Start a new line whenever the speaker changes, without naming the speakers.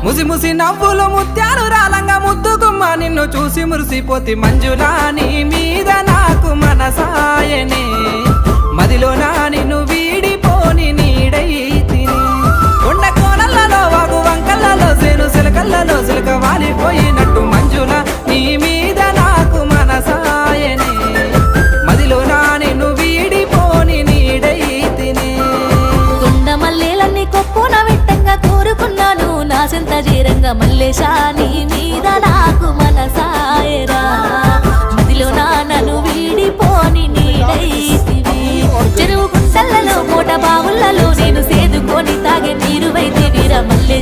ముసి ముసి నవ్వులు ముత్యాలు రాలంగా ముద్దుగుమ్మ నిన్ను చూసి మురిసిపోతి మంజులా నీ మీద నాకు మనసాయనే మదిలోనా నిన్ను వీడిపోని నీడైతిని కొండ కోనలలో వాగు వంకలలో సేను సిలకలలో సిలక వాలిపోయినట్టు మంజులా నీ మీద నాకు మనసాయనే మదిలోనా నిన్ను వీడిపోని నీడైతిని
కొండ మల్లెలన్నీ కొప్పున విట్టంగా కోరుకున్నాను నా సెంత జీరంగా మల్లేశా నీ మీద నాకు మనసాయరా మదిలో నన్ను వీడిపోని నీడైతివి చెరువు గుంటలలో మూట బావులలో నేను సేదుకొని తాగే నీరు వైద్య వీర మల్లె